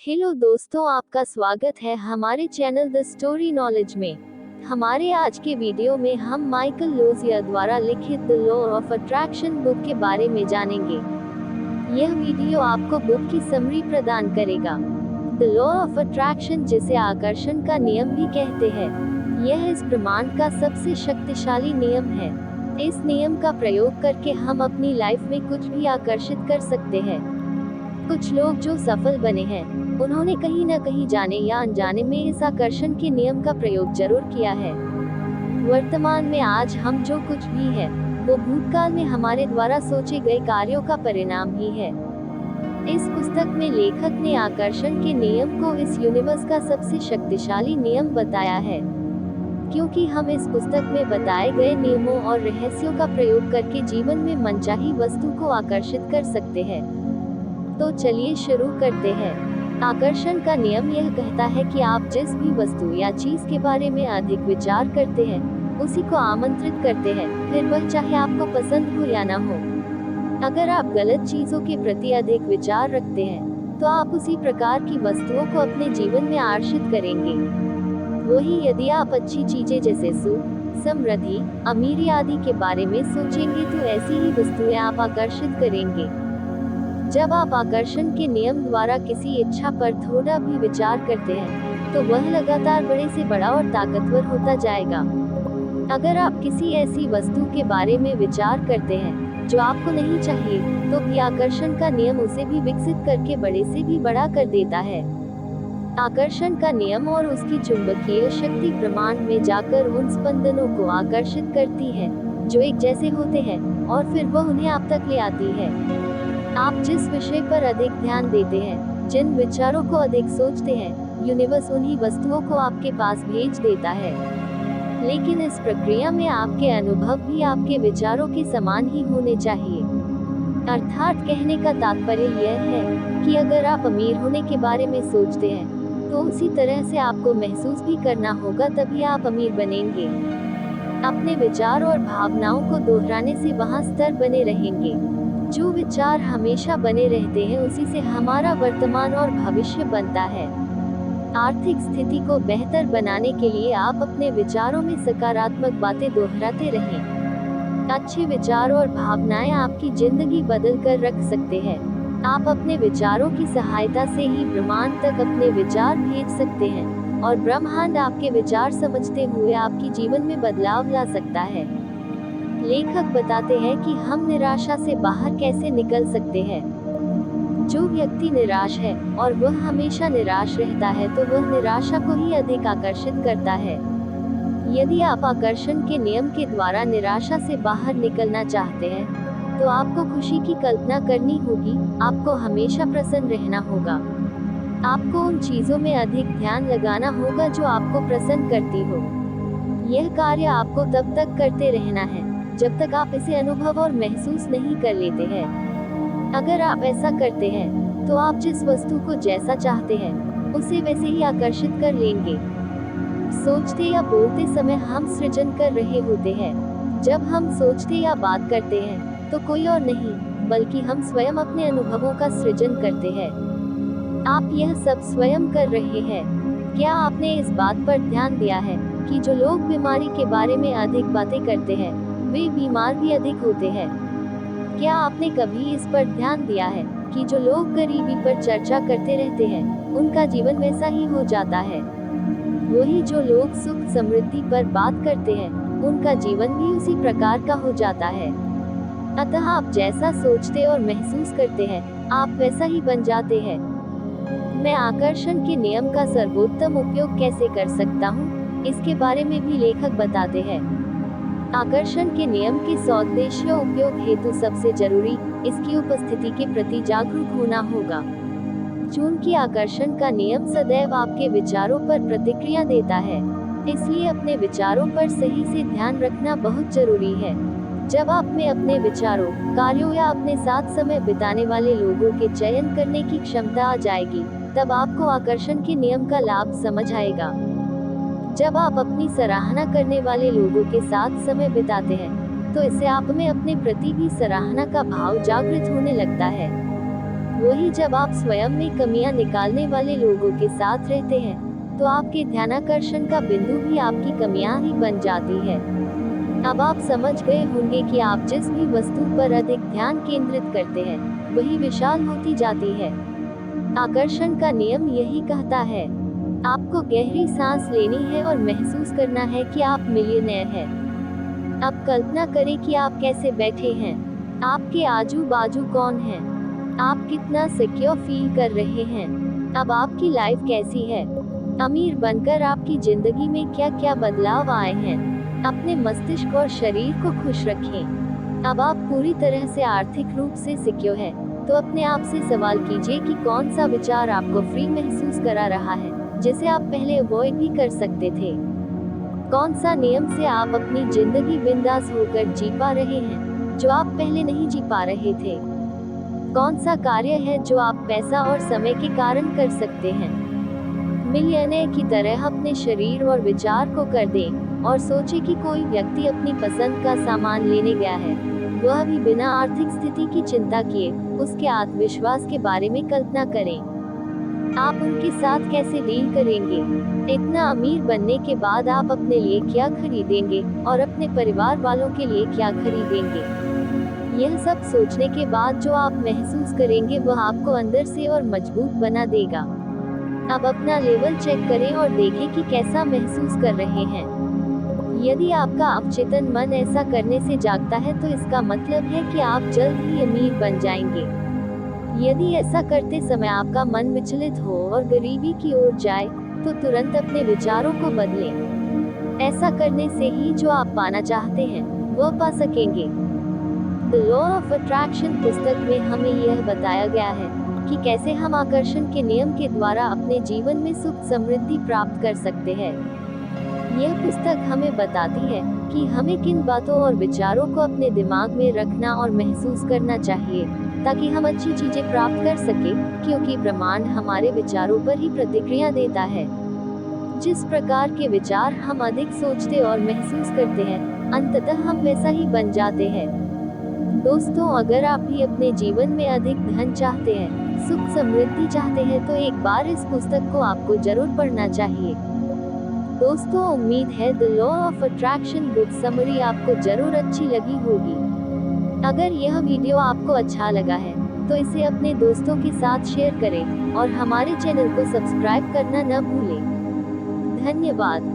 Hello दोस्तों, आपका स्वागत है हमारे चैनल द स्टोरी नॉलेज में। हमारे आज के वीडियो में हम माइकल लोजियर द्वारा लिखित the law of attraction book के बारे में जानेंगे। यह वीडियो आपको बुक की समरी प्रदान करेगा। द लॉ ऑफ अट्रैक्शन, जिसे आकर्षण का नियम भी कहते हैं, यह इस ब्रह्मांड का सबसे शक्तिशाली नियम है। इस नियम का प्रयोग करके हम अपनी लाइफ में कुछ भी आकर्षित कर सकते हैं। कुछ लोग जो सफल बने हैं, उन्होंने कहीं न कहीं जाने या अनजाने में इस आकर्षण के नियम का प्रयोग जरूर किया है। वर्तमान में आज हम जो कुछ भी है, वो भूतकाल में हमारे द्वारा सोचे गए कार्यों का परिणाम ही है। इस पुस्तक में लेखक ने आकर्षण के नियम को इस यूनिवर्स का सबसे शक्तिशाली नियम बताया है, क्योंकि हम इस पुस्तक में बताए गए नियमों और रहस्यों का प्रयोग करके जीवन में मनचाही वस्तु को आकर्षित कर सकते हैं। तो चलिए शुरू करते हैं। आकर्षण का नियम यह कहता है कि आप जिस भी वस्तु या चीज के बारे में अधिक विचार करते हैं, उसी को आमंत्रित करते हैं, फिर वह चाहे आपको पसंद हो या ना हो। अगर आप गलत चीजों के प्रति अधिक विचार रखते हैं, तो आप उसी प्रकार की वस्तुओं को अपने जीवन में आकर्षित करेंगे। वही यदि आप अच्छी चीजें जैसे सुख, समृद्धि, अमीरी आदि के बारे में सोचेंगे, तो ऐसी ही वस्तुएं आप आकर्षित करेंगे। जब आप आकर्षण के नियम द्वारा किसी इच्छा पर थोड़ा भी विचार करते हैं, तो वह लगातार बड़े से बड़ा और ताकतवर होता जाएगा। अगर आप किसी ऐसी वस्तु के बारे में विचार करते हैं जो आपको नहीं चाहिए, तो भी आकर्षण का नियम उसे भी विकसित करके बड़े से भी बड़ा कर देता है। आकर्षण का नियम और उसकी चुंबकीय शक्ति ब्रह्मांड में जाकर उन स्पंदनों को आकर्षित करती है जो एक जैसे होते हैं, और फिर वह उन्हें आप तक ले आती है। आप जिस विषय पर अधिक ध्यान देते हैं, जिन विचारों को अधिक सोचते हैं, यूनिवर्स उन्हीं वस्तुओं को आपके पास भेज देता है। लेकिन इस प्रक्रिया में आपके अनुभव भी आपके विचारों के समान ही होने चाहिए। अर्थात कहने का तात्पर्य यह है कि अगर आप अमीर होने के बारे में सोचते हैं, तो उसी तरह से आपको महसूस भी करना होगा, तभी आप अमीर बनेंगे। अपने विचार और भावनाओं को दोहराने से वहाँ स्तर बने रहेंगे। जो विचार हमेशा बने रहते हैं, उसी से हमारा वर्तमान और भविष्य बनता है। आर्थिक स्थिति को बेहतर बनाने के लिए आप अपने विचारों में सकारात्मक बातें दोहराते रहें। अच्छे विचार और भावनाएं आपकी जिंदगी बदल कर रख सकते हैं। आप अपने विचारों की सहायता से ही ब्रह्मांड तक अपने विचार भेज सकते हैं, और ब्रह्मांड आपके विचार समझते हुए आपकी जीवन में बदलाव ला सकता है। लेखक बताते हैं कि हम निराशा से बाहर कैसे निकल सकते हैं। जो व्यक्ति निराश है और वह हमेशा निराश रहता है, तो वह निराशा को ही अधिक आकर्षित करता है। यदि आप आकर्षण के नियम के द्वारा निराशा से बाहर निकलना चाहते हैं, तो आपको खुशी की कल्पना करनी होगी। आपको हमेशा प्रसन्न रहना होगा। आपको उन चीजों में अधिक ध्यान लगाना होगा जो आपको प्रसन्न करती हो। यह कार्य आपको तब तक करते रहना है जब तक आप इसे अनुभव और महसूस नहीं कर लेते हैं। अगर आप ऐसा करते हैं, तो आप जिस वस्तु को जैसा चाहते हैं, उसे वैसे ही आकर्षित कर लेंगे। सोचते या बोलते समय हम सृजन कर रहे होते हैं। जब हम सोचते या बात करते हैं, तो कोई और नहीं, बल्कि हम स्वयं अपने अनुभवों का सृजन करते हैं। आप यह सब स्वयं कर रहे हैं। क्या आपने इस बात पर ध्यान दिया है कि जो लोग बीमारी के बारे में अधिक बातें करते हैं, वे बीमार भी अधिक होते हैं? क्या आपने कभी इस पर ध्यान दिया है कि जो लोग गरीबी पर चर्चा करते रहते हैं, उनका जीवन वैसा ही हो जाता है? वही जो लोग सुख समृद्धि पर बात करते हैं, उनका जीवन भी उसी प्रकार का हो जाता है। अतः आप जैसा सोचते और महसूस करते हैं, आप वैसा ही बन जाते हैं। मैं आकर्षण के नियम का सर्वोत्तम उपयोग कैसे कर सकता हूँ, इसके बारे में भी लेखक बताते हैं। आकर्षण के नियम के सौदेशीय उपयोग हेतु सबसे जरूरी इसकी उपस्थिति के प्रति जागरूक होना होगा। चूंकि आकर्षण का नियम सदैव आपके विचारों पर प्रतिक्रिया देता है, इसलिए अपने विचारों पर सही से ध्यान रखना बहुत जरूरी है। जब आप में अपने विचारों, कार्यों या अपने साथ समय बिताने वाले लोगों के चयन करने की क्षमता आ जाएगी, तब आपको आकर्षण के नियम का लाभ समझ आएगा। जब आप अपनी सराहना करने वाले लोगों के साथ समय बिताते हैं, तो इससे आप में अपने प्रति भी सराहना का भाव जागृत होने लगता है। वही जब आप स्वयं में कमियां निकालने वाले लोगों के साथ रहते हैं, तो आपके ध्यानाकर्षण का बिंदु भी आपकी कमियां ही बन जाती है। अब आप समझ गए होंगे कि आप जिस भी वस्तु पर अधिक ध्यान केंद्रित करते हैं, वही विशाल होती जाती है। आकर्षण का नियम यही कहता है। आपको गहरी सांस लेनी है और महसूस करना है कि आप मिलियनेयर हैं। अब कल्पना करें कि आप कैसे बैठे हैं। आपके आजू बाजू कौन है? आप कितना सिक्योर फील कर रहे हैं? अब आपकी लाइफ कैसी है? अमीर बनकर आपकी जिंदगी में क्या क्या बदलाव आए हैं? अपने मस्तिष्क और शरीर को खुश रखें। अब आप पूरी तरह से आर्थिक रूप से सिक्योर है, तो अपने आप से सवाल कीजिए कि कौन सा विचार आपको फ्री महसूस करा रहा है, जिसे आप पहले अवॉइड भी कर सकते थे। कौन सा नियम से आप अपनी जिंदगी बिंदास होकर जी पा रहे हैं, जो आप पहले नहीं जी पा रहे थे। कौन सा कार्य है जो आप पैसा और समय के कारण कर सकते हैं। मिलियनेयर की तरह अपने शरीर और विचार को कर दें और सोचे कि कोई व्यक्ति अपनी पसंद का सामान लेने गया है, वह भी बिना आर्थिक स्थिति की चिंता किए उसके आत्मविश्वास के बारे में कल्पना करें। आप उनके साथ कैसे डील करेंगे? इतना अमीर बनने के बाद आप अपने लिए क्या खरीदेंगे और अपने परिवार वालों के लिए क्या खरीदेंगे? यह सब सोचने के बाद जो आप महसूस करेंगे वह आपको अंदर से और मजबूत बना देगा। अब अपना लेवल चेक करें और देखें कि कैसा महसूस कर रहे हैं। यदि आपका अवचेतन मन ऐसा करने से जागता है, तो इसका मतलब है कि आप जल्द ही अमीर बन जाएंगे। यदि ऐसा करते समय आपका मन विचलित हो और गरीबी की ओर जाए, तो तुरंत अपने विचारों को बदलें। ऐसा करने से ही जो आप पाना चाहते हैं, वह पा सकेंगे। द लॉ ऑफ अट्रैक्शन पुस्तक में हमें यह बताया गया है कि कैसे हम आकर्षण के नियम के द्वारा अपने जीवन में सुख समृद्धि प्राप्त कर सकते हैं। यह पुस्तक हमें बताती है कि हमें किन बातों और विचारों को अपने दिमाग में रखना और महसूस करना चाहिए, ताकि हम अच्छी चीजें प्राप्त कर सके, क्योंकि ब्रह्मांड हमारे विचारों पर ही प्रतिक्रिया देता है। जिस प्रकार के विचार हम अधिक सोचते और महसूस करते हैं, अंततः हम वैसा ही बन जाते हैं। दोस्तों, अगर आप भी अपने जीवन में अधिक धन चाहते हैं, सुख समृद्धि चाहते हैं, तो एक बार इस पुस्तक को आपको जरूर पढ़ना चाहिए। दोस्तों, उम्मीद है the law of attraction book summary आपको जरूर अच्छी लगी होगी। अगर यह वीडियो आपको अच्छा लगा है, तो इसे अपने दोस्तों के साथ शेयर करें और हमारे चैनल को सब्सक्राइब करना न भूलें। धन्यवाद।